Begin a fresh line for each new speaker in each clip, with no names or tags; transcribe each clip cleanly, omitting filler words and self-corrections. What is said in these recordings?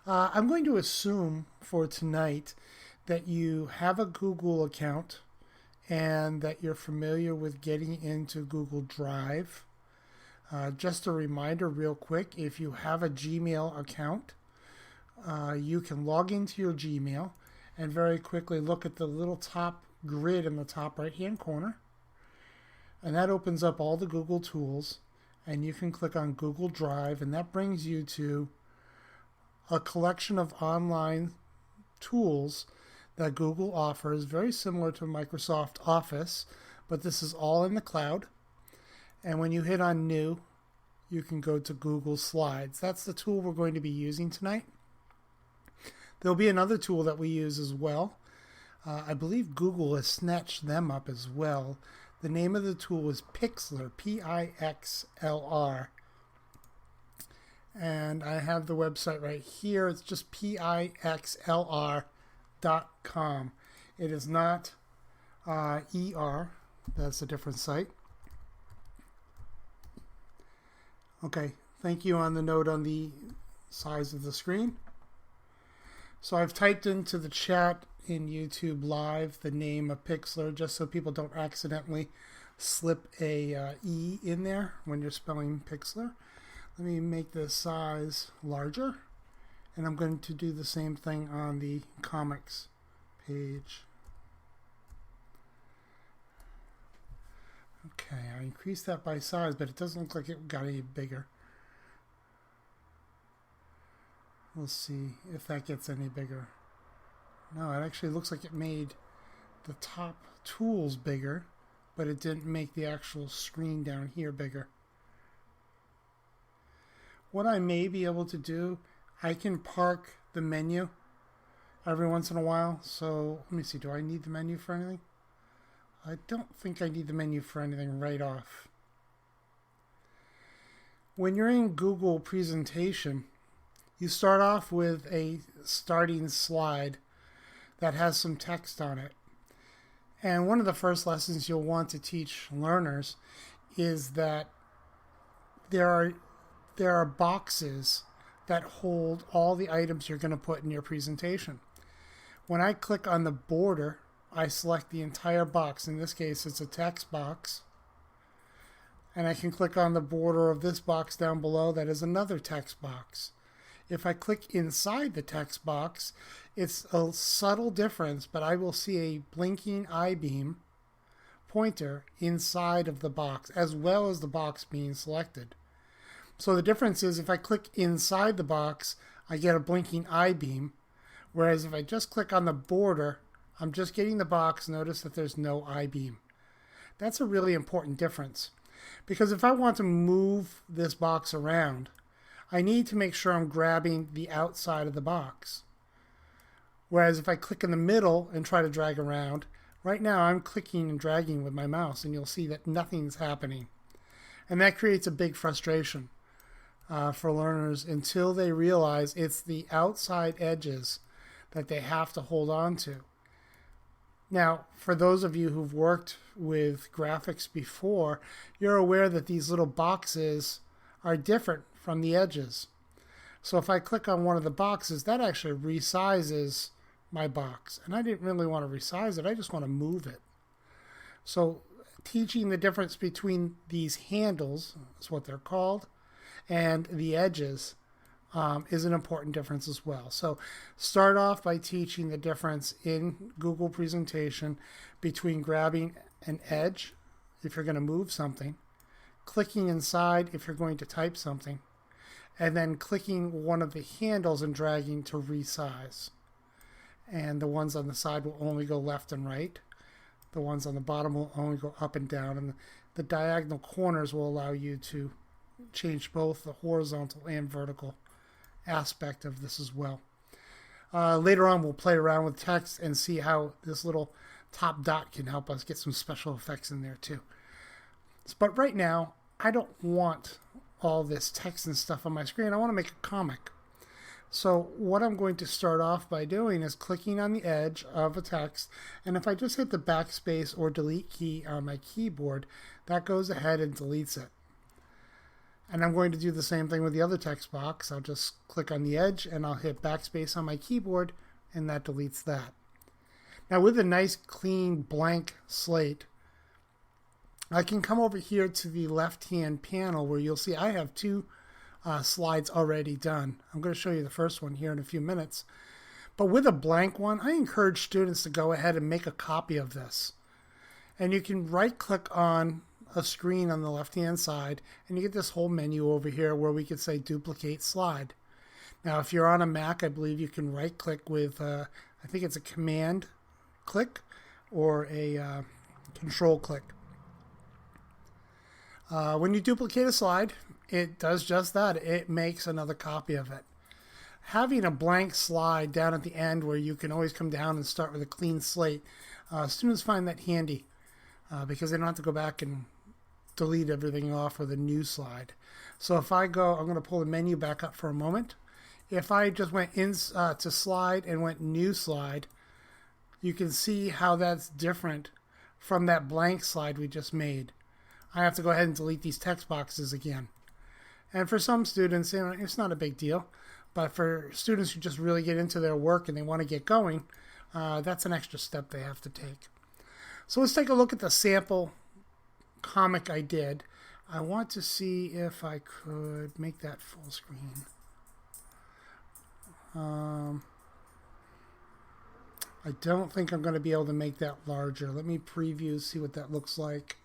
I'm going to assume for tonight that you have a Google account and that you're familiar with getting into Google Drive. Just a reminder, real quick, if you have a Gmail account, you can log into your Gmail and very quickly look at the little top grid in the top right hand corner. And that opens up all the Google tools, and you can click on Google Drive, and that brings you to a collection of online tools that Google offers, very similar to Microsoft Office, but this is all in the cloud. And when you hit on New, you can go to Google Slides. That's the tool we're going to be using tonight. There'll be another tool that we use as well. I believe Google has snatched them up as well. The name of the tool is Pixlr, Pixlr. And I have the website right here. It's just pixlr.com. It is not ER. That's a different site. Okay, thank you on the note on the size of the screen. So I've typed into the chat in YouTube Live the name of Pixlr just so people don't accidentally slip a E in there when you're spelling Pixlr. Let me make the size larger, and I'm going to do the same thing on the comics page. Okay, I increased that by size, but it doesn't look like it got any bigger. We'll see if that gets any bigger. No, it actually looks like it made the top tools bigger, but it didn't make the actual screen down here bigger. What I may be able to do, I can park the menu every once in a while. So let me see, do I need the menu for anything? I don't think I need the menu for anything right off. When you're in Google Presentation, you start off with a starting slide that has some text on it. And one of the first lessons you'll want to teach learners is that there are boxes that hold all the items you're going to put in your presentation. When I click on the border, I select the entire box. In this case, it's a text box. And I can click on the border of this box down below. That is another text box. If I click inside the text box, it's a subtle difference, but I will see a blinking I-beam pointer inside of the box, as well as the box being selected. So the difference is if I click inside the box, I get a blinking I-beam, whereas if I just click on the border, I'm just getting the box. Notice that there's no I-beam. That's a really important difference, because if I want to move this box around, I need to make sure I'm grabbing the outside of the box. Whereas if I click in the middle and try to drag around, right now I'm clicking and dragging with my mouse, and you'll see that nothing's happening. And that creates a big frustration for learners until they realize it's the outside edges that they have to hold on to. Now, for those of you who've worked with graphics before, you're aware that these little boxes are different from the edges. So if I click on one of the boxes, that actually resizes my box. And I didn't really want to resize it, I just want to move it. So teaching the difference between these handles, is what they're called, and the edges is an important difference as well. So start off by teaching the difference in Google Presentation between grabbing an edge if you're going to move something, clicking inside if you're going to type something, and then clicking one of the handles and dragging to resize. And the ones on the side will only go left and right. The ones on the bottom will only go up and down. And the diagonal corners will allow you to change both the horizontal and vertical aspect of this as well. Later on, we'll play around with text and see how this little top dot can help us get some special effects in there too. But right now, I don't want all this text and stuff on my screen. I want to make a comic. So what I'm going to start off by doing is clicking on the edge of a text, and if I just hit the backspace or delete key on my keyboard, that goes ahead and deletes it. And I'm going to do the same thing with the other text box. I'll just click on the edge and I'll hit backspace on my keyboard, and that deletes that. Now with a nice clean blank slate, I can come over here to the left-hand panel where you'll see I have two slides already done. I'm going to show you the first one here in a few minutes. But with a blank one, I encourage students to go ahead and make a copy of this. And you can right-click on a screen on the left-hand side, and you get this whole menu over here where we could say duplicate slide. Now, if you're on a Mac, I believe you can right-click with, I think it's a command click or a control click. When you duplicate a slide, it does just that. It makes another copy of it. Having a blank slide down at the end where you can always come down and start with a clean slate, students find that handy because they don't have to go back and delete everything off with a new slide. So if I go, I'm going to pull the menu back up for a moment. If I just went in to slide and went new slide, you can see how that's different from that blank slide we just made. I have to go ahead and delete these text boxes again. And for some students, it's not a big deal. But for students who just really get into their work and they want to get going, that's an extra step they have to take. So let's take a look at the sample comic I did. I want to see if I could make that full screen. I don't think I'm going to be able to make that larger. Let me preview, see what that looks like.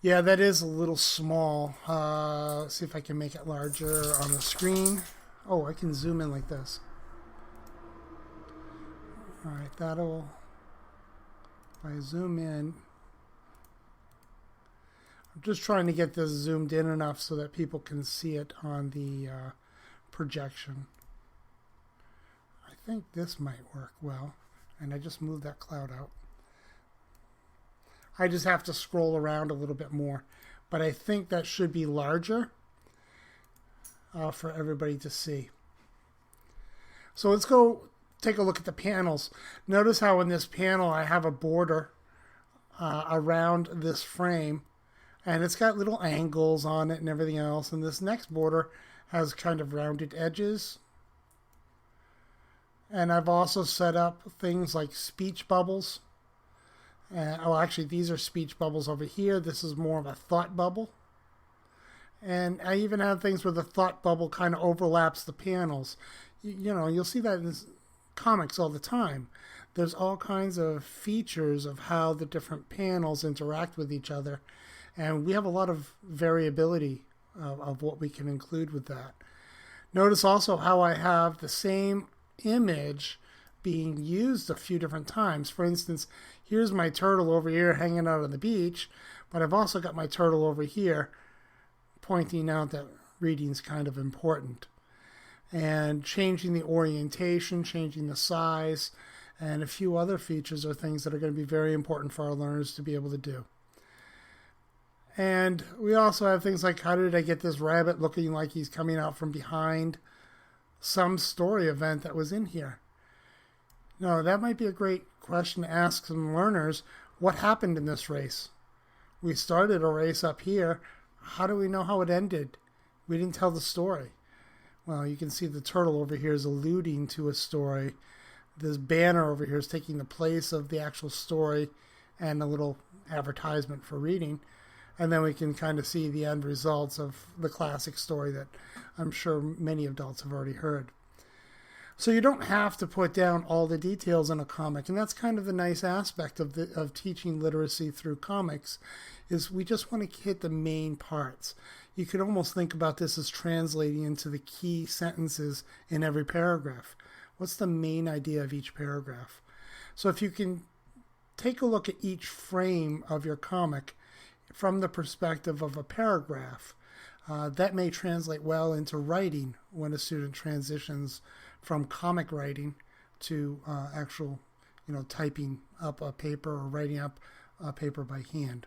Yeah, that is a little small. Let's see if I can make it larger on the screen. Oh, I can zoom in like this. All right, that'll... If I zoom in... I'm just trying to get this zoomed in enough so that people can see it on the projection. I think this might work well. And I just moved that cloud out. I just have to scroll around a little bit more. But I think that should be larger for everybody to see. So let's go take a look at the panels. Notice how in this panel I have a border around this frame. And it's got little angles on it and everything else. And this next border has kind of rounded edges. And I've also set up things like speech bubbles. Actually, these are speech bubbles over here. This is more of a thought bubble. And I even have things where the thought bubble kind of overlaps the panels. You know, you'll see that in comics all the time. There's all kinds of features of how the different panels interact with each other. And we have a lot of variability of what we can include with that. Notice also how I have the same image being used a few different times. For instance, here's my turtle over here hanging out on the beach, but I've also got my turtle over here pointing out that reading is kind of important. And changing the orientation, changing the size, and a few other features are things that are going to be very important for our learners to be able to do. And we also have things like, how did I get this rabbit looking like he's coming out from behind some story event that was in here? No, that might be a great question to ask some learners. What happened in this race? We started a race up here. How do we know how it ended? We didn't tell the story. Well, you can see the turtle over here is alluding to a story. This banner over here is taking the place of the actual story and a little advertisement for reading. And then we can kind of see the end results of the classic story that I'm sure many adults have already heard. So you don't have to put down all the details in a comic, and that's kind of the nice aspect of teaching literacy through comics, is we just want to hit the main parts. You could almost think about this as translating into the key sentences in every paragraph. What's the main idea of each paragraph? So if you can take a look at each frame of your comic from the perspective of a paragraph, that may translate well into writing when a student transitions from comic writing to actual, typing up a paper or writing up a paper by hand.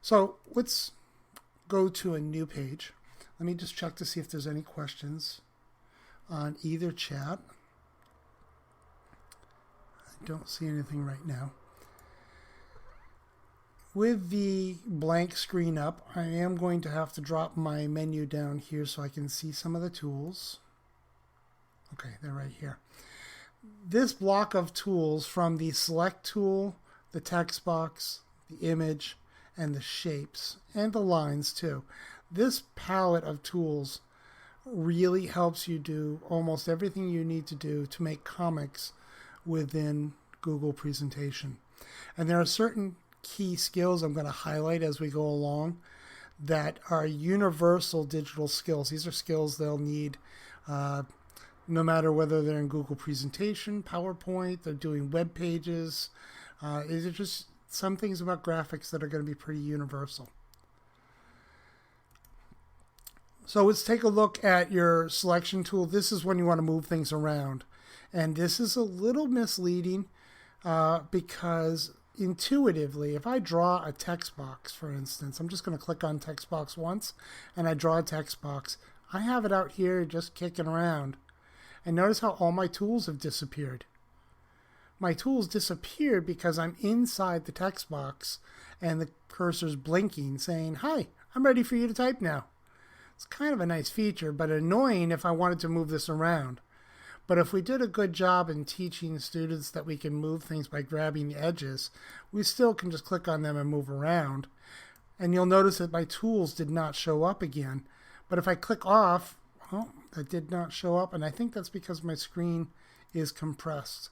So let's go to a new page. Let me just check to see if there's any questions on either chat. I don't see anything right now. With the blank screen up, I am going to have to drop my menu down here so I can see some of the tools. Okay, they're right here. This block of tools from the select tool, the text box, the image, and the shapes, and the lines too. This palette of tools really helps you do almost everything you need to do to make comics within Google Presentation. And there are certain key skills I'm going to highlight as we go along that are universal digital skills. These are skills they'll need no matter whether they're in Google Presentation, PowerPoint, they're doing web pages. These are just some things about graphics that are going to be pretty universal. So let's take a look at your selection tool. This is when you want to move things around. And this is a little misleading because intuitively, if I draw a text box, for instance, I'm just going to click on text box once, and I draw a text box. I have it out here just kicking around. And notice how all my tools have disappeared. My tools disappeared because I'm inside the text box, and the cursor's blinking, saying, "Hi, I'm ready for you to type now." It's kind of a nice feature, but annoying if I wanted to move this around. But if we did a good job in teaching students that we can move things by grabbing the edges, we still can just click on them and move around. And you'll notice that my tools did not show up again. But if I click off, oh, that did not show up. And I think that's because my screen is compressed.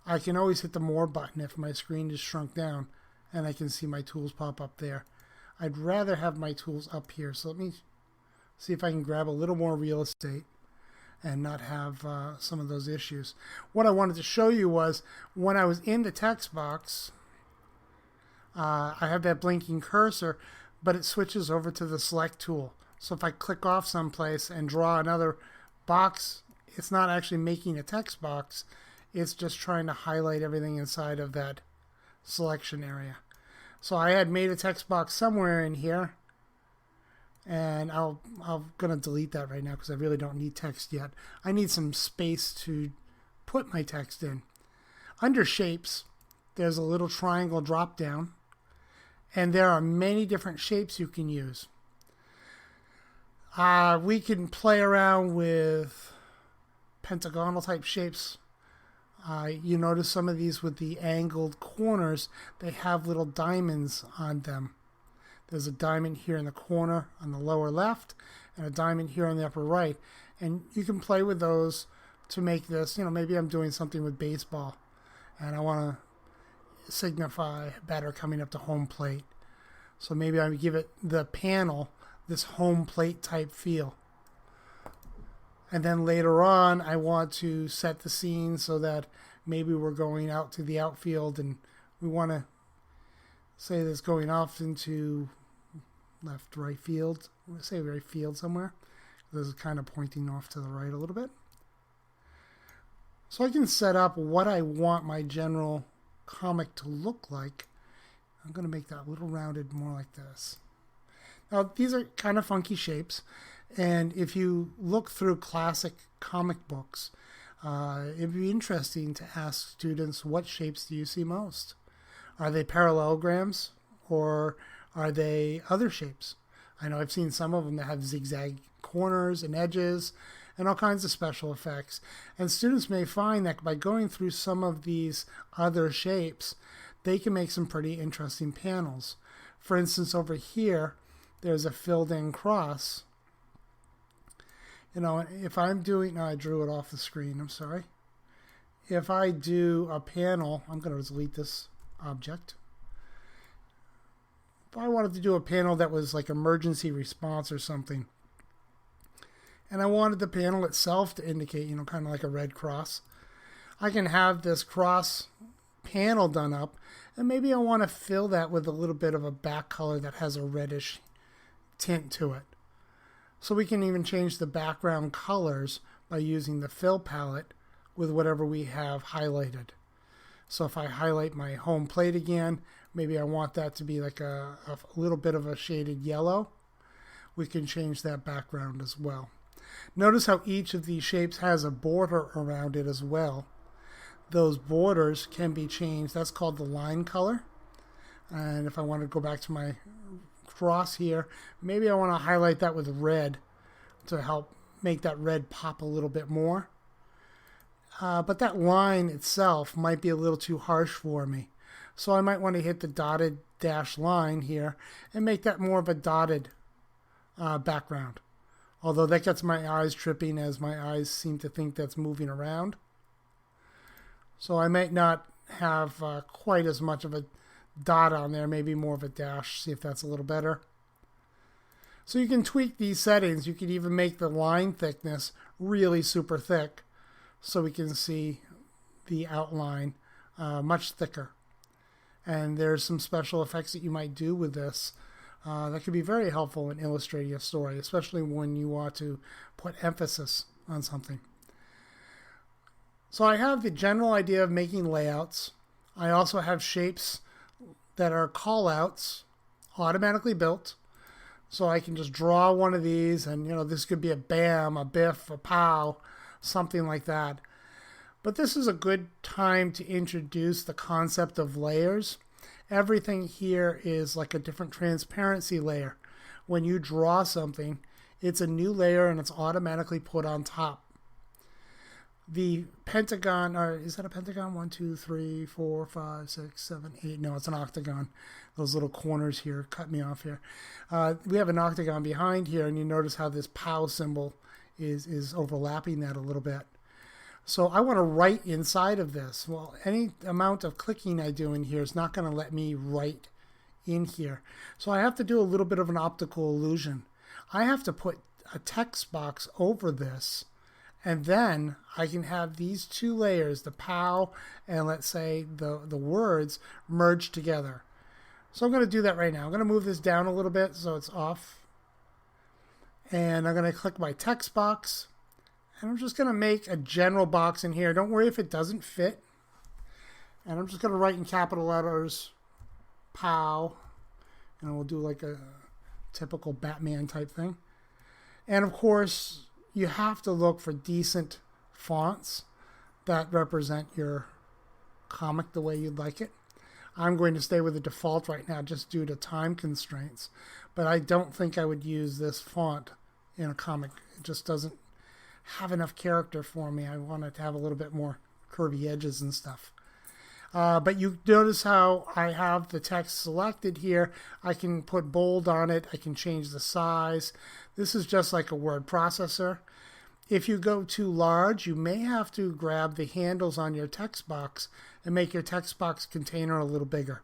I can always hit the More button if my screen is shrunk down, and I can see my tools pop up there. I'd rather have my tools up here. So let me see if I can grab a little more real estate and not have some of those issues. What I wanted to show you was when I was in the text box, I have that blinking cursor, but it switches over to the select tool. So if I click off someplace and draw another box, it's not actually making a text box. It's just trying to highlight everything inside of that selection area. So I had made a text box somewhere in here, and I'm going to delete that right now because I really don't need text yet. I need some space to put my text in. Under Shapes, there's a little triangle drop down, and there are many different shapes you can use. We can play around with pentagonal type shapes. You notice some of these with the angled corners, they have little diamonds on them. There's a diamond here in the corner on the lower left and a diamond here on the upper right. And you can play with those to make this, maybe I'm doing something with baseball and I want to signify batter coming up to home plate. So maybe I would give it the panel this home plate type feel. And then later on, I want to set the scene so that maybe we're going out to the outfield and we want to say this going off into left, right field. I'm going to say right field somewhere. This is kind of pointing off to the right a little bit. So I can set up what I want my general comic to look like. I'm going to make that a little rounded more like this. Now, these are kind of funky shapes. And if you look through classic comic books, it'd be interesting to ask students, what shapes do you see most? Are they parallelograms or are they other shapes? I know I've seen some of them that have zigzag corners and edges and all kinds of special effects. And students may find that by going through some of these other shapes, they can make some pretty interesting panels. For instance, over here, there's a filled-in cross. If I'm doing, no, I drew it off the screen, I'm sorry. If I do a panel, I'm going to delete this object. If I wanted to do a panel that was like emergency response or something, and I wanted the panel itself to indicate, kind of like a red cross, I can have this cross panel done up, and maybe I want to fill that with a little bit of a back color that has a reddish tint to it. So we can even change the background colors by using the fill palette with whatever we have highlighted. So if I highlight my home plate again, maybe I want that to be like a little bit of a shaded yellow. We can change that background as well. Notice how each of these shapes has a border around it as well. Those borders can be changed. That's called the line color. And if I want to go back to my cross here, maybe I want to highlight that with red to help make that red pop a little bit more. But that line itself might be a little too harsh for me. So I might want to hit the dotted dash line here and make that more of a dotted background. Although that gets my eyes tripping, as my eyes seem to think that's moving around. So I might not have quite as much of a dot on there, maybe more of a dash, see if that's a little better. So you can tweak these settings. You can even make the line thickness really super thick so we can see the outline much thicker. And there's some special effects that you might do with this that could be very helpful in illustrating a story, especially when you want to put emphasis on something. So I have the general idea of making layouts. I also have shapes that are callouts, automatically built. So I can just draw one of these, and this could be a bam, a biff, a pow, something like that. But this is a good time to introduce the concept of layers. Everything here is like a different transparency layer. When you draw something, it's a new layer and it's automatically put on top. The pentagon, or is that a pentagon? 1, 2, 3, 4, 5, 6, 7, 8. No, it's an octagon. Those little corners here cut me off here. We have an octagon behind here, and you notice how this POW symbol is overlapping that a little bit. So I want to write inside of this. Well, any amount of clicking I do in here is not going to let me write in here. So I have to do a little bit of an optical illusion. I have to put a text box over this, and then I can have these two layers, the POW and let's say the words, merged together. So I'm going to do that right now. I'm going to move this down a little bit so it's off. And I'm going to click my text box. And I'm just going to make a general box in here. Don't worry if it doesn't fit. And I'm just going to write in capital letters, POW. And we'll do like a typical Batman type thing. And of course, you have to look for decent fonts that represent your comic the way you'd like it. I'm going to stay with the default right now just due to time constraints. But I don't think I would use this font in a comic. It just doesn't have enough character for me. I want it to have a little bit more curvy edges and stuff. But you notice how I have the text selected here. I can put bold on it. I can change the size. This is just like a word processor. If you go too large, you may have to grab the handles on your text box and make your text box container a little bigger.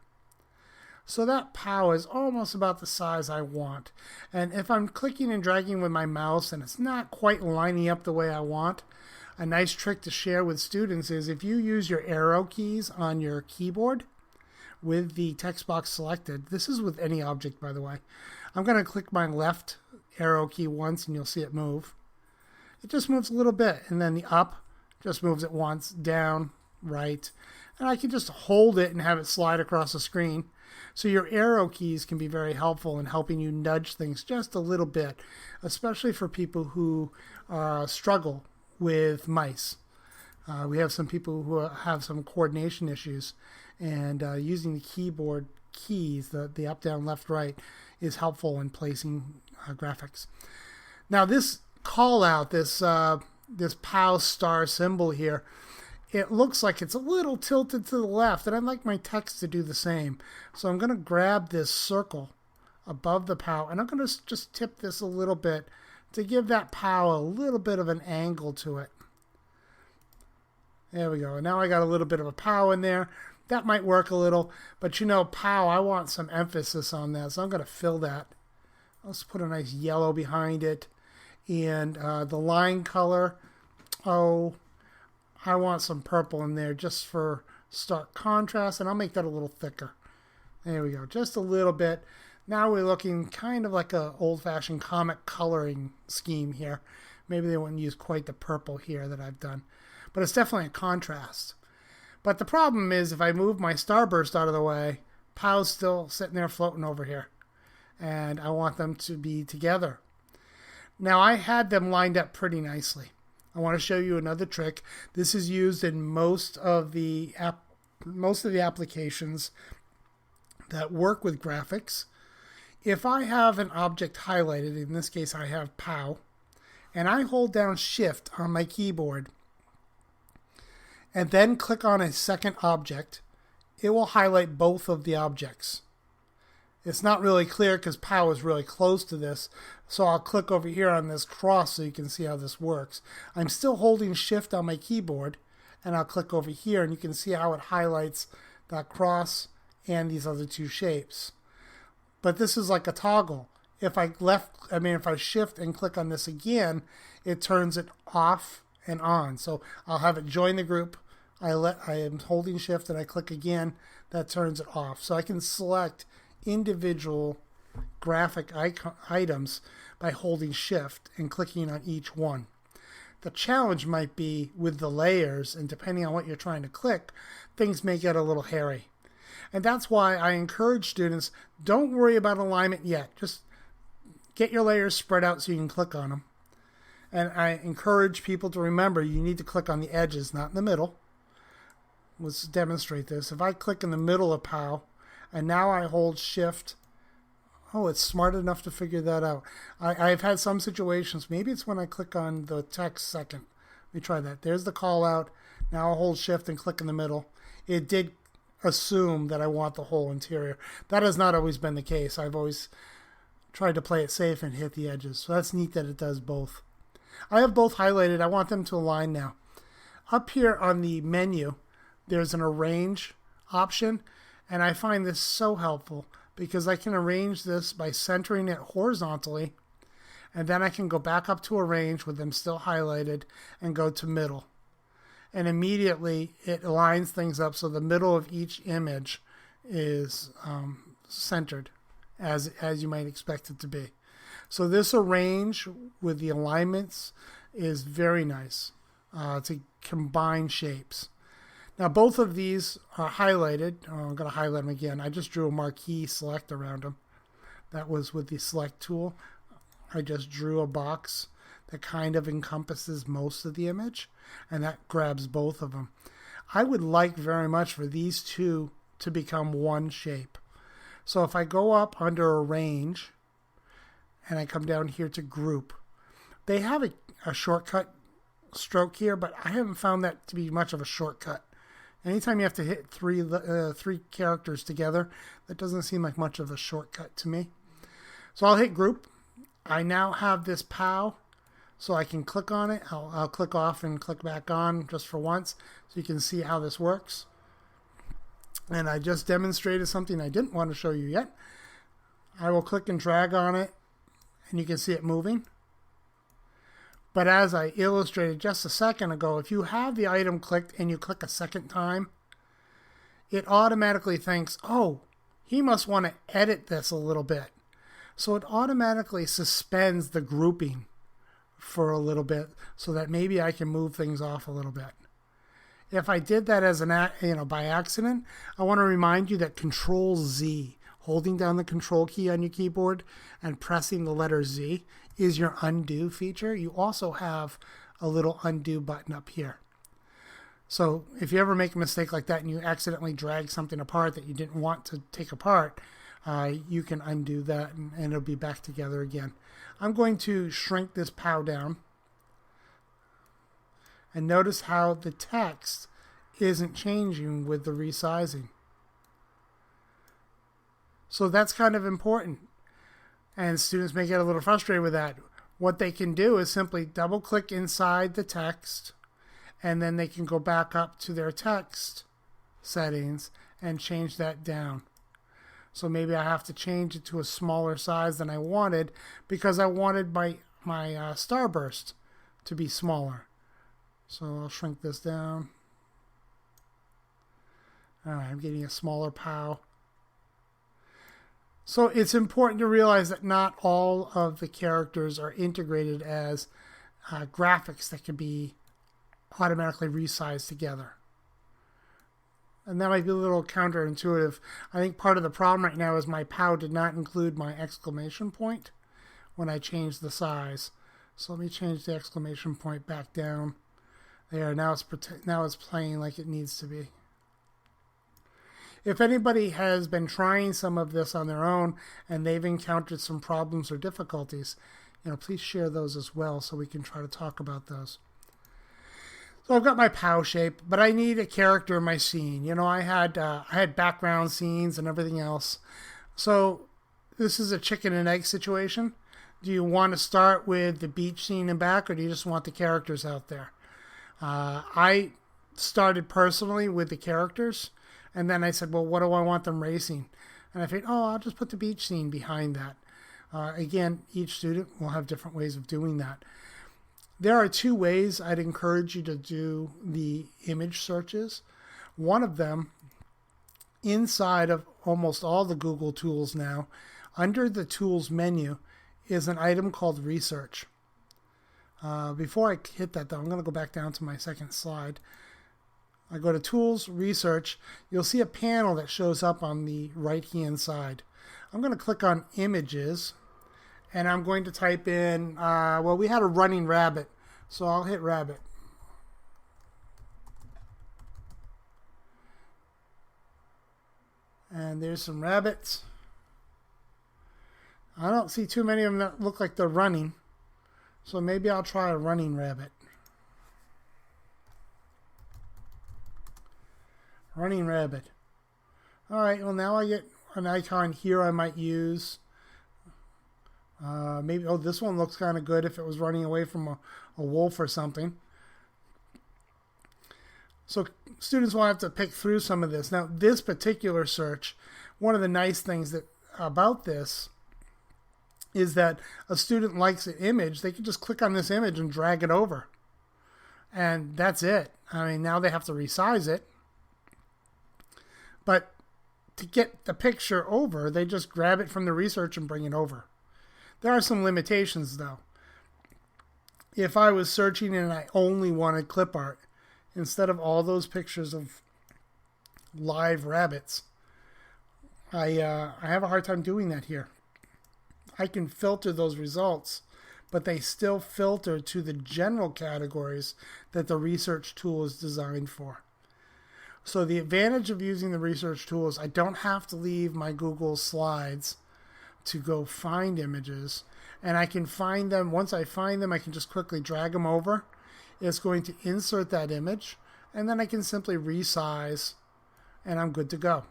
So that POW is almost about the size I want. And if I'm clicking and dragging with my mouse and it's not quite lining up the way I want, a nice trick to share with students is if you use your arrow keys on your keyboard with the text box selected, this is with any object by the way, I'm going to click my left arrow key once and you'll see it move. It just moves a little bit, and then the up just moves it once, down, right. And I can just hold it and have it slide across the screen. So your arrow keys can be very helpful in helping you nudge things just a little bit, especially for people who struggle with mice. We have some people who have some coordination issues, and using the keyboard keys, the up, down, left, right, is helpful in placing graphics. Now this call out, this POW star symbol here, it looks like it's a little tilted to the left, and I'd like my text to do the same. So I'm going to grab this circle above the POW, and I'm going to just tip this a little bit to give that POW a little bit of an angle to it. There we go. Now I got a little bit of a POW in there. That might work a little, but POW, I want some emphasis on that, so I'm going to fill that. Let's put a nice yellow behind it. And the line color, I want some purple in there just for stark contrast, and I'll make that a little thicker. There we go, just a little bit. Now we're looking kind of like an old-fashioned comic coloring scheme here. Maybe they wouldn't use quite the purple here that I've done, but it's definitely a contrast. But the problem is if I move my starburst out of the way, POW's still sitting there floating over here, and I want them to be together. Now I had them lined up pretty nicely. I want to show you another trick. This is used in most of the applications that work with graphics. If I have an object highlighted, in this case I have POW, and I hold down Shift on my keyboard and then click on a second object, it will highlight both of the objects. It's not really clear because POW is really close to this, so I'll click over here on this cross so you can see how this works. I'm still holding Shift on my keyboard, and I'll click over here and you can see how it highlights that cross and these other two shapes. But this is like a toggle. If I shift and click on this again, it turns it off and on. So I'll have it join the group. I am holding Shift and I click again, that turns it off. So I can select individual graphic items by holding Shift and clicking on each one. The challenge might be with the layers, and depending on what you're trying to click, things may get a little hairy. And that's why I encourage students, don't worry about alignment yet. Just get your layers spread out so you can click on them. And I encourage people to remember you need to click on the edges, not in the middle. Let's demonstrate this. If I click in the middle of POW, and now I hold Shift, oh, it's smart enough to figure that out. I've had some situations, maybe it's when I click on the text second. Let me try that. There's the call out. Now I'll hold Shift and click in the middle. It did assume that I want the whole interior. That has not always been the case. I've always tried to play it safe and hit the edges. So that's neat that it does both. I have both highlighted. I want them to align now. Up here on the menu, there's an arrange option, and I find this so helpful because I can arrange this by centering it horizontally, and then I can go back up to arrange with them still highlighted and go to middle. And immediately it aligns things up so the middle of each image is centered as you might expect it to be. So this arrange with the alignments is very nice to combine shapes. Now both of these are highlighted. I'm going to highlight them again. I just drew a marquee select around them. That was with the select tool. I just drew a box that kind of encompasses most of the image, and that grabs both of them. I would like very much for these two to become one shape. So if I go up under Arrange, and I come down here to Group, they have a shortcut stroke here, but I haven't found that to be much of a shortcut. Anytime you have to hit three characters together, that doesn't seem like much of a shortcut to me. So I'll hit Group. I now have this POW, so I can click on it. I'll click off and click back on just for once so you can see how this works. And I just demonstrated something I didn't want to show you yet. I will click and drag on it, and you can see it moving. But as I illustrated just a second ago, if you have the item clicked and you click a second time, it automatically thinks, oh, he must want to edit this a little bit. So it automatically suspends the grouping for a little bit so that maybe I can move things off a little bit. If I did that as by accident, I want to remind you that Control Z, holding down the Control key on your keyboard and pressing the letter Z, is your undo feature. You also have a little undo button up here. So if you ever make a mistake like that and you accidentally drag something apart that you didn't want to take apart, you can undo that and it'll be back together again. I'm going to shrink this POW down. And notice how the text isn't changing with the resizing. So that's kind of important. And students may get a little frustrated with that. What they can do is simply double click inside the text, and then they can go back up to their text settings and change that down. So maybe I have to change it to a smaller size than I wanted because I wanted my starburst to be smaller. So I'll shrink this down. All right, I'm getting a smaller POW. So it's important to realize that not all of the characters are integrated as graphics that can be automatically resized together. And that might be a little counterintuitive. I think part of the problem right now is my POW did not include my exclamation point when I changed the size. So let me change the exclamation point back down. There, now it's playing like it needs to be. If anybody has been trying some of this on their own and they've encountered some problems or difficulties, please share those as well so we can try to talk about those. So I've got my POW shape, but I need a character in my scene. I had background scenes and everything else. So this is a chicken and egg situation. Do you want to start with the beach scene in back, or do you just want the characters out there? I started personally with the characters, and then I said, well, what do I want them racing? And I figured, I'll just put the beach scene behind that. Again, each student will have different ways of doing that. There are two ways I'd encourage you to do the image searches. One of them, inside of almost all the Google tools now, under the Tools menu, is an item called Research. Before I hit that, though, I'm going to go back down to my second slide. I go to Tools, Research. You'll see a panel that shows up on the right-hand side. I'm going to click on Images, and I'm going to type in, we had a running rabbit, so I'll hit rabbit. And there's some rabbits. I don't see too many of them that look like they're running, so maybe I'll try a running rabbit. Running rabbit. All right, well now I get an icon here I might use. Maybe, this one looks kind of good if it was running away from a wolf or something. So students will have to pick through some of this. Now, this particular search, one of the nice things about this is that a student likes an image, they can just click on this image and drag it over. And that's it. Now they have to resize it. But to get the picture over, they just grab it from the research and bring it over. There are some limitations, though. If I was searching and I only wanted clip art, instead of all those pictures of live rabbits, I have a hard time doing that here. I can filter those results, but they still filter to the general categories that the research tool is designed for. So the advantage of using the research tool is I don't have to leave my Google Slides to go find images, and I can find them. Once I find them, I can just quickly drag them over. It's going to insert that image, and then I can simply resize, and I'm good to go.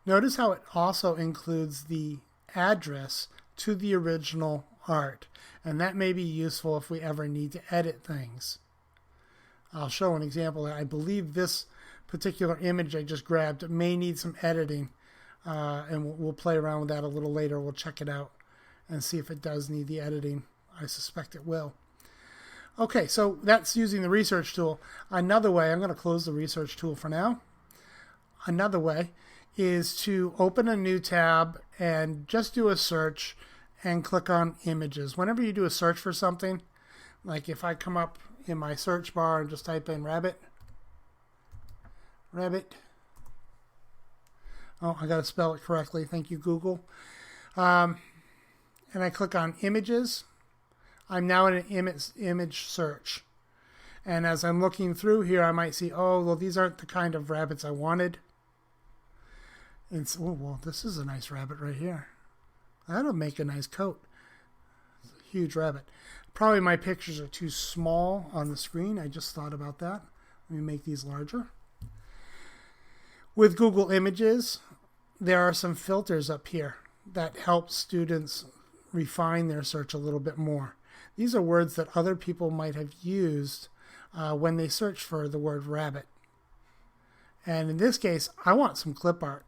Notice how it also includes the address to the original art, and that may be useful if we ever need to edit things. I'll show an example. I believe this particular image I just grabbed may need some editing, and we'll play around with that a little later. We'll check it out and see if it does need the editing. I suspect it will. Okay, so that's using the research tool. Another way, I'm going to close the research tool for now. Another way is to open a new tab and just do a search and click on images. Whenever you do a search for something, like if I come up in my search bar and just type in rabbit. Oh, I got to spell it correctly. Thank you, Google. And I click on images. I'm now in an image search. And as I'm looking through here, I might see, these aren't the kind of rabbits I wanted. And so, this is a nice rabbit right here. That'll make a nice coat. It's a huge rabbit. Probably my pictures are too small on the screen. I just thought about that. Let me make these larger. With Google Images, there are some filters up here that help students refine their search a little bit more. These are words that other people might have used when they search for the word rabbit. And in this case, I want some clip art.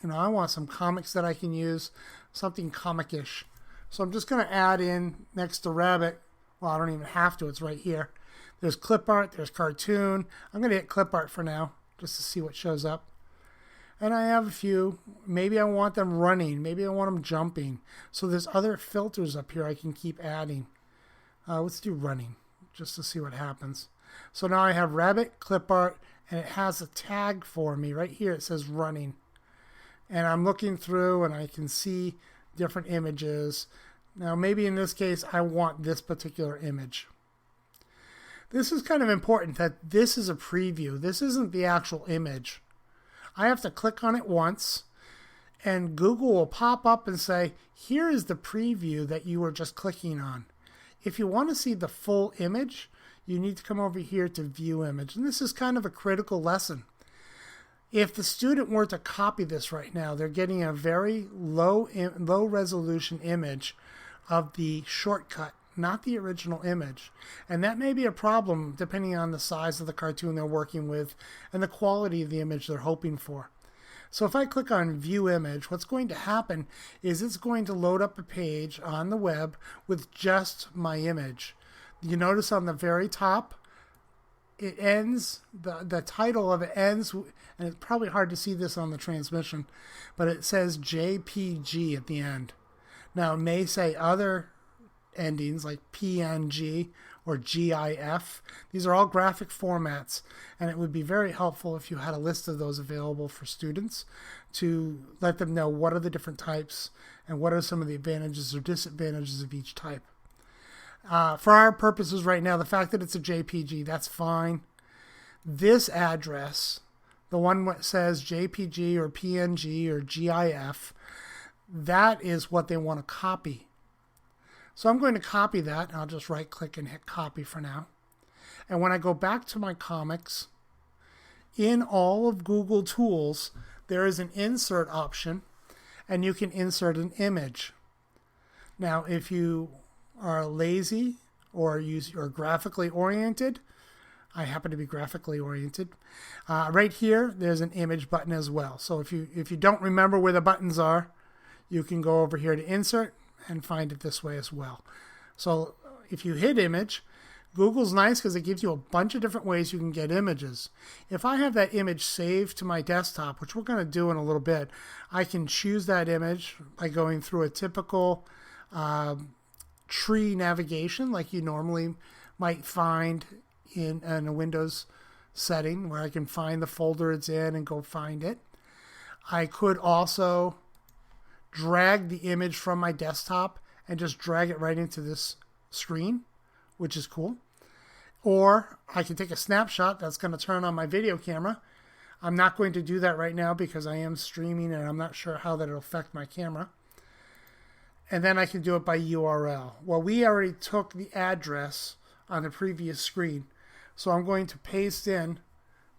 I want some comics that I can use, something comic-ish. So I'm just going to add in next to rabbit. Well, I don't even have to. It's right here. There's clip art. There's cartoon. I'm going to hit clip art for now just to see what shows up. And I have a few. Maybe I want them running. Maybe I want them jumping. So there's other filters up here I can keep adding. Let's do running just to see what happens. So now I have rabbit, clip art, and it has a tag for me. Right here it says running. And I'm looking through and I can see different images. Now maybe in this case I want this particular image. This is kind of important that this is a preview. This isn't the actual image. I have to click on it once, and Google will pop up and say, here is the preview that you were just clicking on. If you want to see the full image, you need to come over here to view image. And this is kind of a critical lesson. If the student were to copy this right now, they're getting a very low resolution image of the shortcut, not the original image. And that may be a problem depending on the size of the cartoon they're working with and the quality of the image they're hoping for. So if I click on View Image, what's going to happen is it's going to load up a page on the web with just my image. You notice on the very top, it ends, the title of it ends, and it's probably hard to see this on the transmission, but it says JPG at the end. Now, it may say other endings like PNG or GIF. These are all graphic formats, and it would be very helpful if you had a list of those available for students to let them know what are the different types and what are some of the advantages or disadvantages of each type. For our purposes right now, the fact that it's a JPG, that's fine. This address, the one that says JPG or PNG or GIF, that is what they want to copy. So I'm going to copy that, and I'll just right click and hit copy for now. And when I go back to my comics, in all of Google Tools, there is an insert option, and you can insert an image. Now, if you are lazy or are graphically oriented, I happen to be graphically oriented. Right here, there's an image button as well. So if you don't remember where the buttons are, you can go over here to insert and find it this way as well. So if you hit image, Google's nice because it gives you a bunch of different ways you can get images. If I have that image saved to my desktop, which we're going to do in a little bit, I can choose that image by going through a typical tree navigation like you normally might find in a Windows setting, where I can find the folder it's in and go find it. I could also drag the image from my desktop and just drag it right into this screen, which is cool. Or I can take a snapshot that's going to turn on my video camera. I'm not going to do that right now because I am streaming and I'm not sure how that will affect my camera. And then I can do it by URL. Well, we already took the address on the previous screen, so I'm going to paste in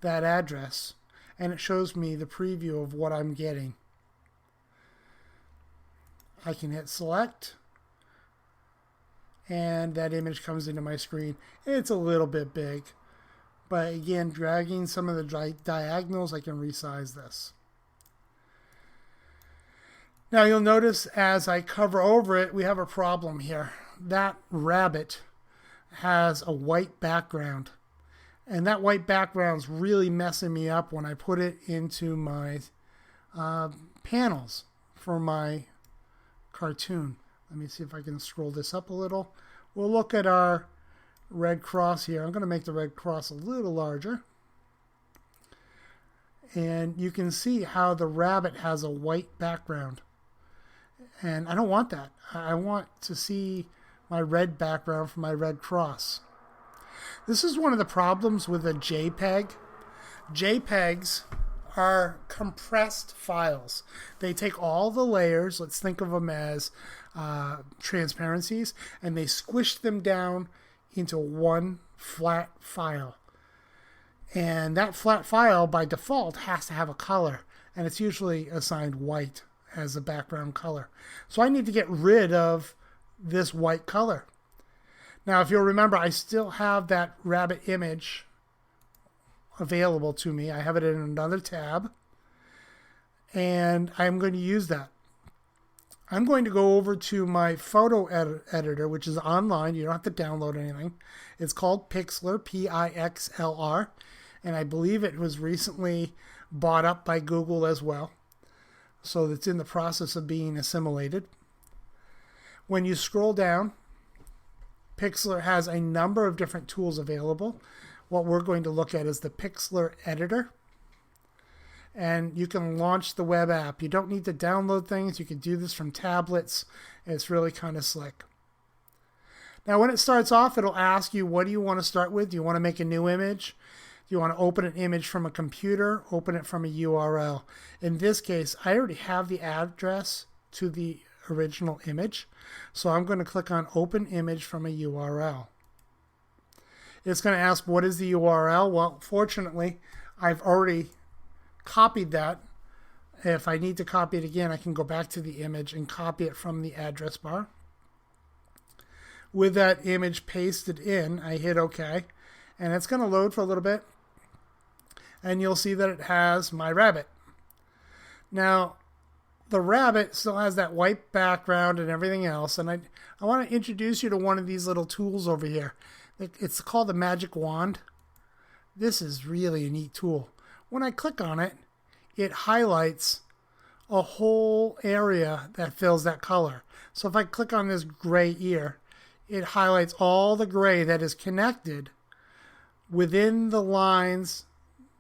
that address, and it shows me the preview of what I'm getting. I can hit select, and that image comes into my screen. It's a little bit big, but again, dragging some of the diagonals, I can resize this. Now you'll notice as I cover over it, we have a problem here. That rabbit has a white background, and that white background's really messing me up when I put it into my panels for my cartoon. Let me see if I can scroll this up a little. We'll look at our red cross here. I'm going to make the red cross a little larger. And you can see how the rabbit has a white background. And I don't want that. I want to see my red background for my red cross. This is one of the problems with a JPEG. JPEGs are compressed files. They take all the layers, let's think of them as transparencies, and they squish them down into one flat file. And that flat file, by default, has to have a color, and it's usually assigned white as a background color. So I need to get rid of this white color. Now, if you'll remember, I still have that rabbit image available to me. I have it in another tab, and I'm going to use that. I'm going to go over to my photo editor, which is online. You don't have to download anything. It's called Pixlr, P-I-X-L-R, and I believe it was recently bought up by Google as well. So it's in the process of being assimilated. When you scroll down, Pixlr has a number of different tools available. What we're going to look at is the Pixlr editor. And you can launch the web app. You don't need to download things. You can do this from tablets. It's really kind of slick. Now when it starts off, it'll ask you, what do you want to start with? Do you want to make a new image? Do you want to open an image from a computer, open it from a URL. In this case, I already have the address to the original image, so I'm going to click on Open Image from a URL. It's going to ask, what is the URL? Well, fortunately, I've already copied that. If I need to copy it again, I can go back to the image and copy it from the address bar. With that image pasted in, I hit OK, and it's going to load for a little bit, and you'll see that it has my rabbit. Now, the rabbit still has that white background and everything else, and I want to introduce you to one of these little tools over here. It's called the magic wand. This is really a neat tool. When I click on it, it highlights a whole area that fills that color. So if I click on this gray ear, it highlights all the gray that is connected within the lines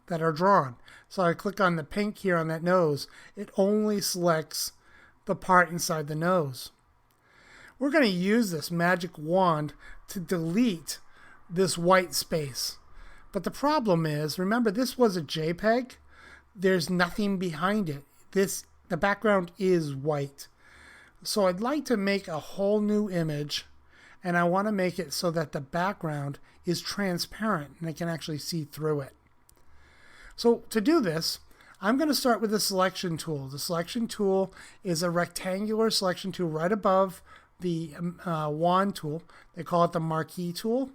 that are drawn. So I click on the pink here on that nose. It only selects the part inside the nose. We're going to use this magic wand to delete this white space. But the problem is, remember, this was a JPEG. There's nothing behind it. The background is white. So I'd like to make a whole new image, and I want to make it so that the background is transparent and I can actually see through it. So to do this, I'm going to start with the selection tool. The selection tool is a rectangular selection tool right above the wand tool. They call it the marquee tool.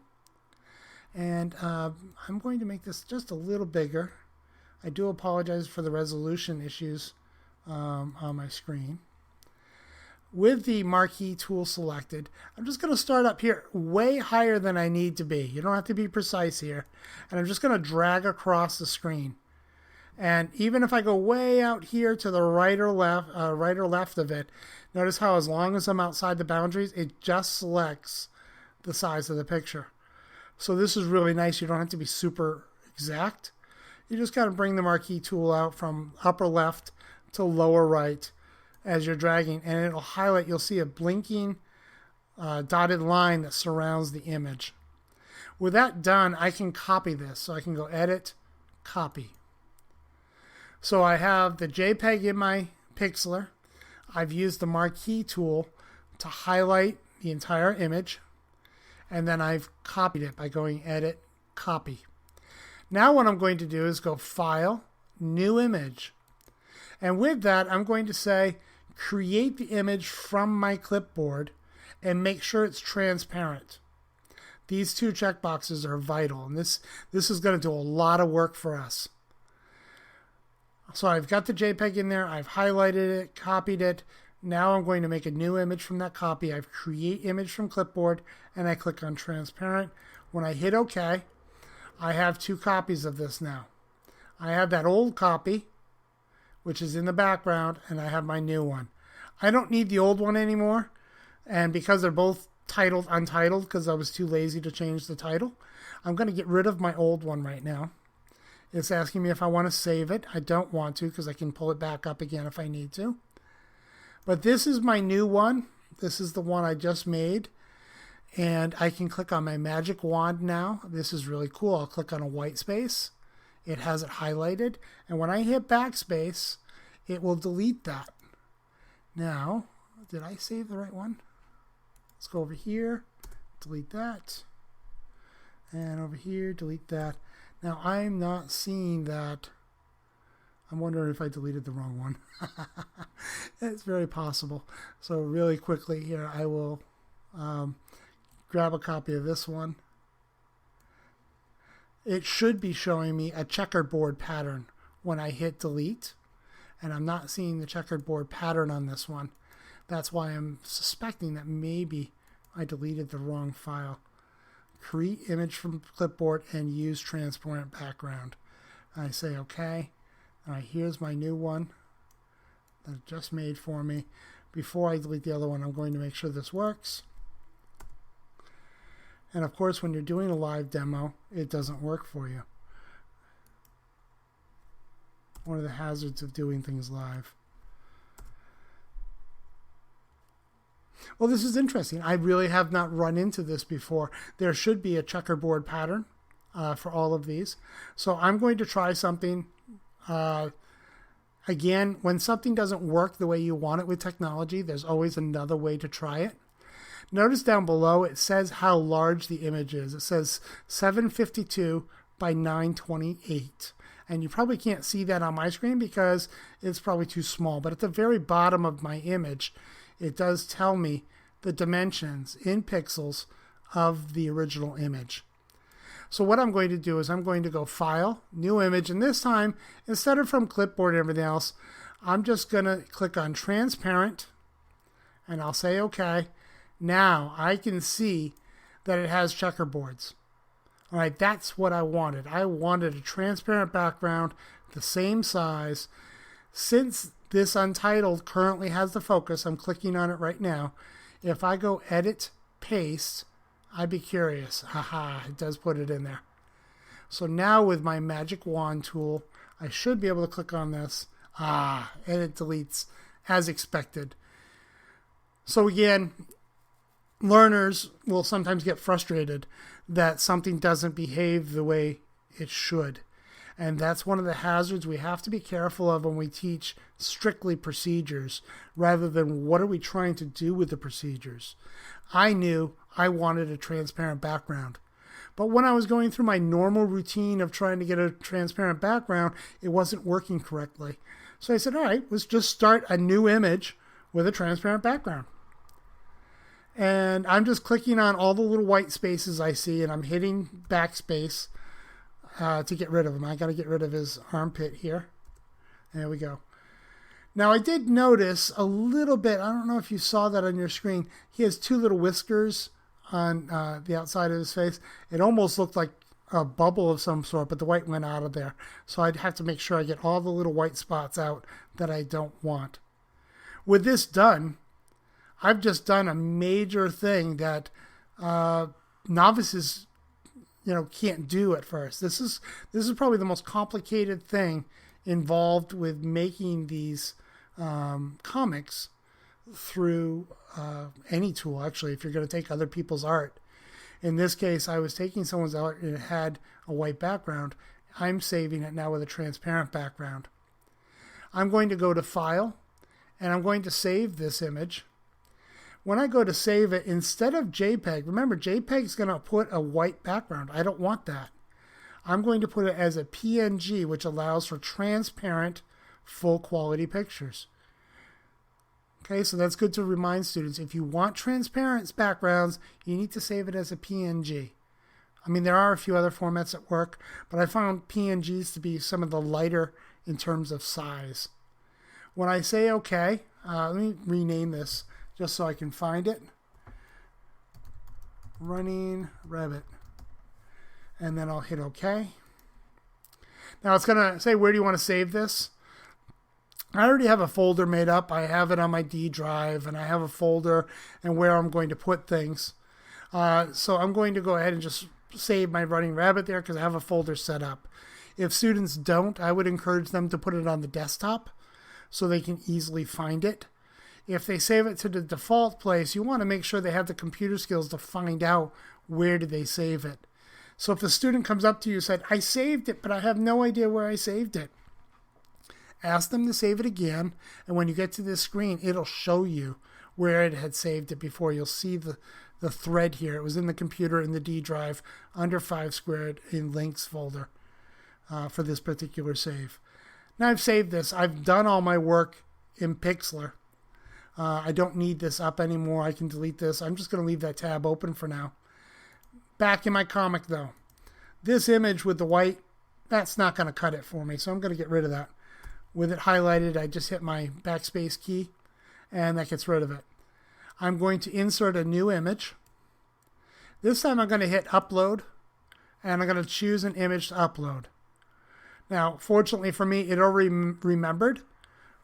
And I'm going to make this just a little bigger. I do apologize for the resolution issues on my screen. With the marquee tool selected, I'm just going to start up here way higher than I need to be. You don't have to be precise here. And I'm just going to drag across the screen. And even if I go way out here to the right or left of it, notice how as long as I'm outside the boundaries, it just selects the size of the picture. So this is really nice. You don't have to be super exact. You just kind of bring the marquee tool out from upper left to lower right as you're dragging, and it'll highlight. You'll see a blinking dotted line that surrounds the image. With that done, I can copy this. So I can go Edit, Copy. So I have the JPEG in my pixeler. I've used the marquee tool to highlight the entire image, and then I've copied it by going Edit, Copy. Now what I'm going to do is go File, New Image. And with that, I'm going to say, create the image from my clipboard and make sure it's transparent. These two checkboxes are vital, and this is going to do a lot of work for us. So I've got the JPEG in there, I've highlighted it, copied it. Now I'm going to make a new image from that copy. I've create image from clipboard, and I click on transparent. When I hit OK, I have two copies of this now. I have that old copy, which is in the background, and I have my new one. I don't need the old one anymore, and because they're both titled Untitled, because I was too lazy to change the title, I'm going to get rid of my old one right now. It's asking me if I want to save it. I don't want to, because I can pull it back up again if I need to. But this is my new one. This is the one I just made, and I can click on my magic wand now. This is really cool. I'll click on a white space. It has it highlighted, and when I hit backspace, it will delete that. Now, did I save the right one? Let's go over here, delete that, and over here, delete that. Now, I'm not seeing that. I'm wondering if I deleted the wrong one. It's very possible. So really quickly here, I will grab a copy of this one. It should be showing me a checkerboard pattern when I hit delete, and I'm not seeing the checkerboard pattern on this one. That's why I'm suspecting that maybe I deleted the wrong file. Create image from clipboard and use transparent background. I say OK. All right, here's my new one that I just made for me. Before I delete the other one, I'm going to make sure this works. And of course, when you're doing a live demo, it doesn't work for you. One of the hazards of doing things live. Well, this is interesting. I really have not run into this before. There should be a checkerboard pattern for all of these. So I'm going to try something. Again, when something doesn't work the way you want it with technology, there's always another way to try it. Notice down below it says how large the image is. It says 752 by 928. And you probably can't see that on my screen because it's probably too small. But at the very bottom of my image, it does tell me the dimensions in pixels of the original image. So what I'm going to do is I'm going to go File, New Image, and this time, instead of from Clipboard and everything else, I'm just going to click on Transparent, and I'll say OK. Now I can see that it has checkerboards. All right, that's what I wanted. I wanted a transparent background, the same size. Since this Untitled currently has the focus, I'm clicking on it right now. If I go Edit, Paste, I'd be curious. Haha, it does put it in there. So now with my magic wand tool, I should be able to click on this. And it deletes as expected. So again, learners will sometimes get frustrated that something doesn't behave the way it should. And that's one of the hazards we have to be careful of when we teach strictly procedures rather than what are we trying to do with the procedures. I knew I wanted a transparent background. But when I was going through my normal routine of trying to get a transparent background, it wasn't working correctly. So I said, all right, let's just start a new image with a transparent background. And I'm just clicking on all the little white spaces I see, and I'm hitting backspace to get rid of him. I got to get rid of his armpit here. There we go. Now I did notice a little bit, I don't know if you saw that on your screen, he has two little whiskers on the outside of his face. It almost looked like a bubble of some sort, but the white went out of there. So I'd have to make sure I get all the little white spots out that I don't want. With this done, I've just done a major thing that novices, can't do at first. This is probably the most complicated thing involved with making these comics through any tool. Actually, if you're going to take other people's art, in this case, I was taking someone's art and it had a white background. I'm saving it now with a transparent background. I'm going to go to File, and I'm going to save this image. When I go to save it, instead of JPEG, remember JPEG is going to put a white background. I don't want that. I'm going to put it as a PNG, which allows for transparent, full quality pictures. Okay, so that's good to remind students. If you want transparent backgrounds, you need to save it as a PNG. I mean, there are a few other formats that work, but I found PNGs to be some of the lighter in terms of size. When I say OK, let me rename this just so I can find it. Running Rabbit. And then I'll hit OK. Now it's going to say, where do you want to save this? I already have a folder made up. I have it on my D drive, and I have a folder and where I'm going to put things. So I'm going to go ahead and just save my Running Rabbit there because I have a folder set up. If students don't, I would encourage them to put it on the desktop so they can easily find it. If they save it to the default place, you want to make sure they have the computer skills to find out where did they save it. So if a student comes up to you and said, I saved it, but I have no idea where I saved it, ask them to save it again, and when you get to this screen, it'll show you where it had saved it before. You'll see the thread here. It was in the computer in the D drive under 5 squared in links folder for this particular save. Now I've saved this. I've done all my work in Pixlr. I don't need this up anymore. I can delete this. I'm just going to leave that tab open for now. Back in my comic though. This image with the white, that's not going to cut it for me, so I'm going to get rid of that. With it highlighted, I just hit my backspace key, and that gets rid of it. I'm going to insert a new image. This time I'm going to hit Upload, and I'm going to choose an image to upload. Now, fortunately for me, it already remembered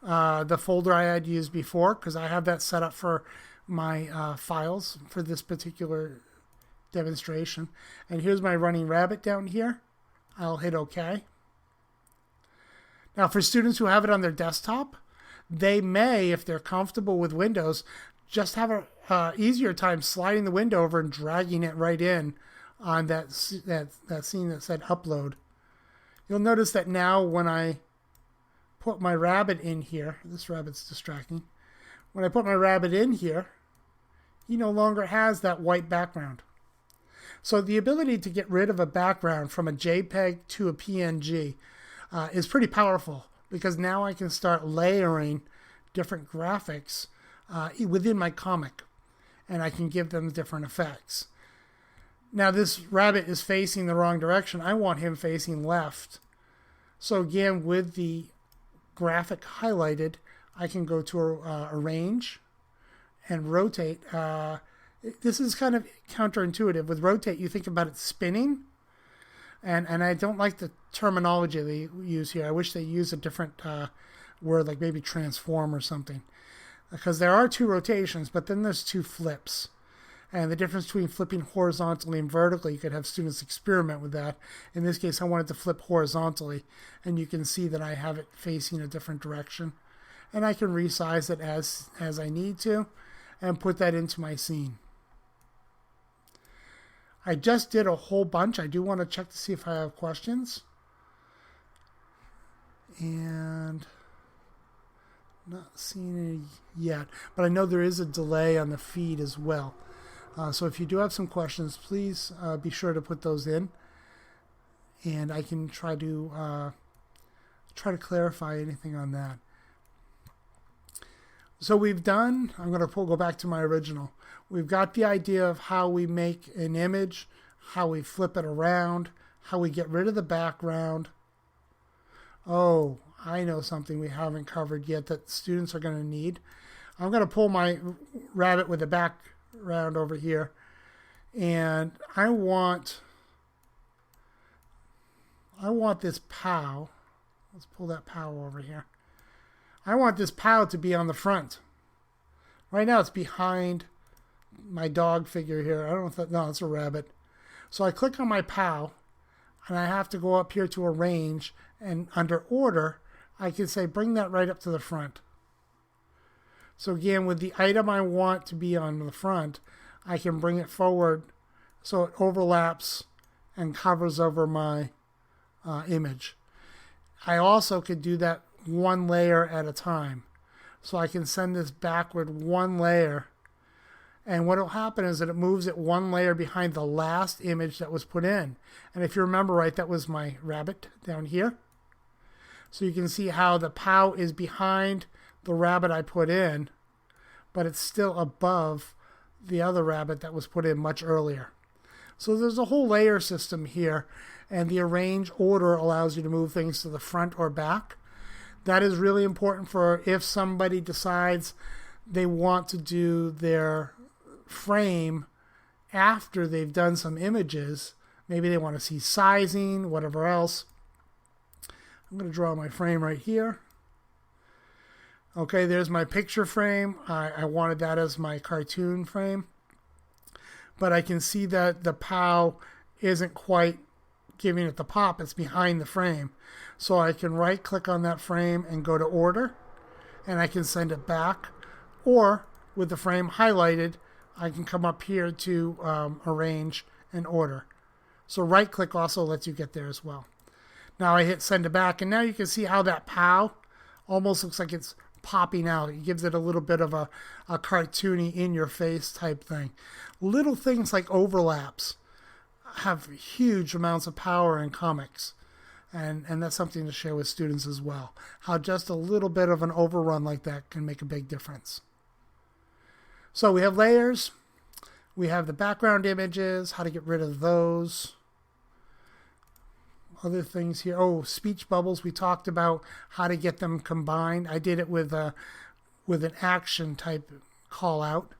the folder I had used before, because I have that set up for my files for this particular demonstration. And here's my Running Rabbit down here. I'll hit OK. Now, for students who have it on their desktop, they may, if they're comfortable with Windows, just have an easier time sliding the window over and dragging it right in on that scene that said upload. You'll notice that now when I put my rabbit in here, this rabbit's distracting. When I put my rabbit in here, he no longer has that white background. So the ability to get rid of a background from a JPEG to a PNG is pretty powerful, because now I can start layering different graphics within my comic, and I can give them different effects. Now this rabbit is facing the wrong direction. I want him facing left. So again, with the graphic highlighted, I can go to arrange and rotate. This is kind of counterintuitive. With rotate, you think about it spinning, and I don't like the terminology they use here. I wish they use a different word, like maybe transform or something, because there are 2 rotations, but then there's 2 flips. And the difference between flipping horizontally and vertically, you could have students experiment with that. In this case, I wanted to flip horizontally, and you can see that I have it facing a different direction. And I can resize it as I need to and put that into my scene. I just did a whole bunch. I do want to check to see if I have questions. And not seeing any yet, but I know there is a delay on the feed as well. So if you do have some questions, please be sure to put those in, and I can try to clarify anything on that. So we've done, I'm going to go back to my original. We've got the idea of how we make an image, how we flip it around, how we get rid of the background. Oh, I know something we haven't covered yet that students are going to need. I'm going to pull my rabbit with the background over here, and I want this POW. Let's pull that POW over here. I want this POW to be on the front. Right now it's behind my dog figure here. I don't know if that, no, it's a rabbit. So I click on my POW, and I have to go up here to arrange, and under order, I can say bring that right up to the front. So again, with the item I want to be on the front, I can bring it forward so it overlaps and covers over my image. I also could do that one layer at a time. So I can send this backward one layer, and what will happen is that it moves it one layer behind the last image that was put in. And if you remember right, that was my rabbit down here. So you can see how the POW is behind the rabbit I put in, but it's still above the other rabbit that was put in much earlier. So there's a whole layer system here, and the arrange order allows you to move things to the front or back. That is really important for if somebody decides they want to do their frame after they've done some images. Maybe they want to see sizing, whatever else. I'm going to draw my frame right here. Okay, there's my picture frame. I wanted that as my cartoon frame. But I can see that the POW isn't quite giving it the pop. It's behind the frame. So I can right click on that frame and go to order, and I can send it back. Or with the frame highlighted, I can come up here to arrange and order. So right click also lets you get there as well. Now I hit send it back, and now you can see how that POW almost looks like it's popping out. It gives it a little bit of a cartoony in your face type thing. Little things like overlaps have huge amounts of power in comics, and that's something to share with students as well. How just a little bit of an overrun like that can make a big difference. So we have layers, we have the background images, how to get rid of those. Other things here. Oh, speech bubbles. We talked about how to get them combined. I did it with an action type call out.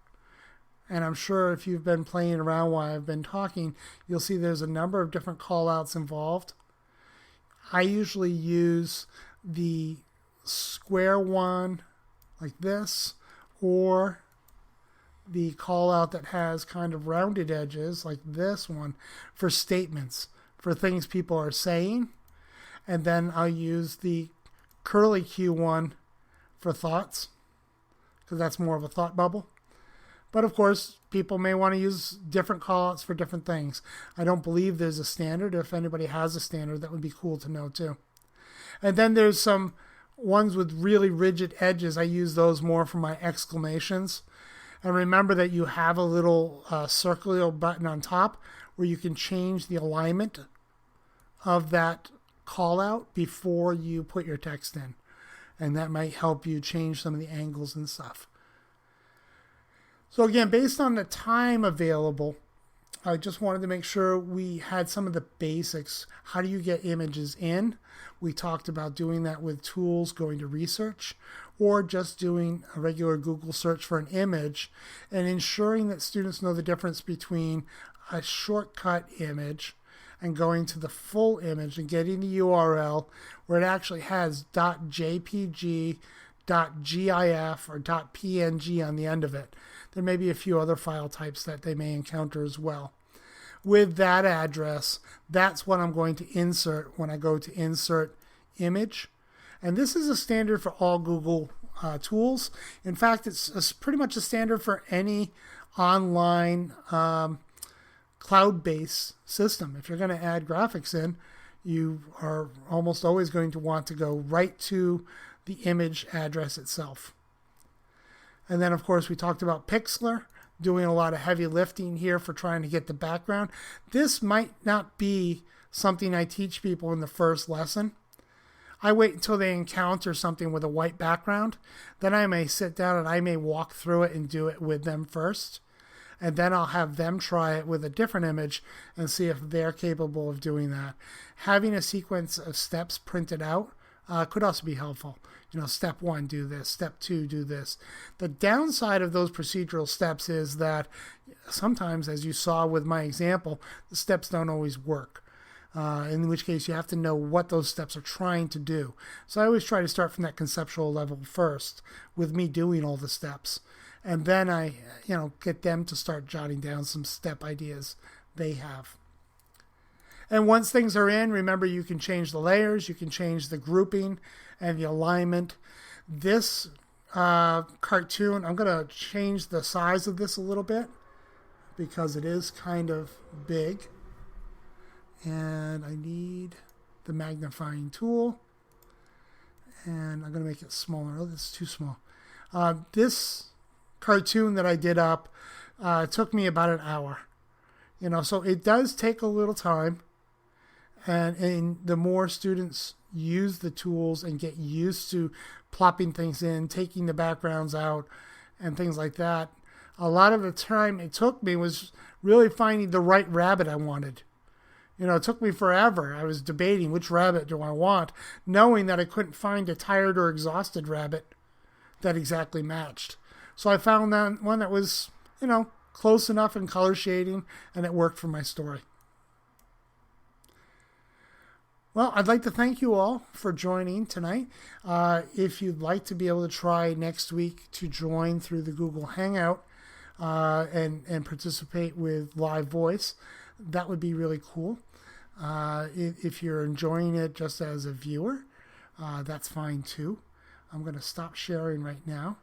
And I'm sure if you've been playing around while I've been talking, you'll see there's a number of different call outs involved. I usually use the square one like this, or the call out that has kind of rounded edges like this one for statements, for things people are saying. And then I'll use the curly Q one for thoughts, because that's more of a thought bubble. But of course, People may want to use different callouts for different things. I don't believe there's a standard. If anybody has a standard, that would be cool to know too. And then there's some ones with really rigid edges. I use those more for my exclamations. And remember that you have a little circular button on top where you can change the alignment of that call out before you put your text in. And that might help you change some of the angles and stuff. So again, based on the time available, I just wanted to make sure we had some of the basics. How do you get images in? We talked about doing that with tools, going to research, or just doing a regular Google search for an image and ensuring that students know the difference between a shortcut image and going to the full image and getting the URL where it actually has .jpg, .gif, or .png on the end of it. There may be a few other file types that they may encounter as well. With that address, that's what I'm going to insert when I go to Insert Image. And this is a standard for all Google tools. In fact, it's pretty much a standard for any online cloud-based system. If you're going to add graphics in, you are almost always going to want to go right to the image address itself. And then, of course, we talked about Pixlr, doing a lot of heavy lifting here for trying to get the background. This might not be something I teach people in the first lesson. I wait until they encounter something with a white background. Then I may sit down and I may walk through it and do it with them first. And then I'll have them try it with a different image and see if they're capable of doing that. Having a sequence of steps printed out could also be helpful. You know, step 1, do this. Step 2, do this. The downside of those procedural steps is that sometimes, as you saw with my example, the steps don't always work. In which case you have to know what those steps are trying to do. So I always try to start from that conceptual level first with me doing all the steps. And then I, get them to start jotting down some step ideas they have. And once things are in, remember you can change the layers, you can change the grouping and the alignment. This cartoon, I'm going to change the size of this a little bit because it is kind of big. And I need the magnifying tool. And I'm going to make it smaller. Oh, this is too small. This cartoon that I did up took me about an hour. So it does take a little time. And the more students use the tools and get used to plopping things in, taking the backgrounds out, and things like that, a lot of the time it took me was really finding the right rabbit I wanted. It took me forever. I was debating which rabbit do I want, knowing that I couldn't find a tired or exhausted rabbit that exactly matched. So I found that one that was, close enough in color shading, and it worked for my story. Well, I'd like to thank you all for joining tonight. If you'd like to be able to try next week to join through the Google Hangout and participate with live voice, that would be really cool. If you're enjoying it just as a viewer, that's fine too. I'm going to stop sharing right now.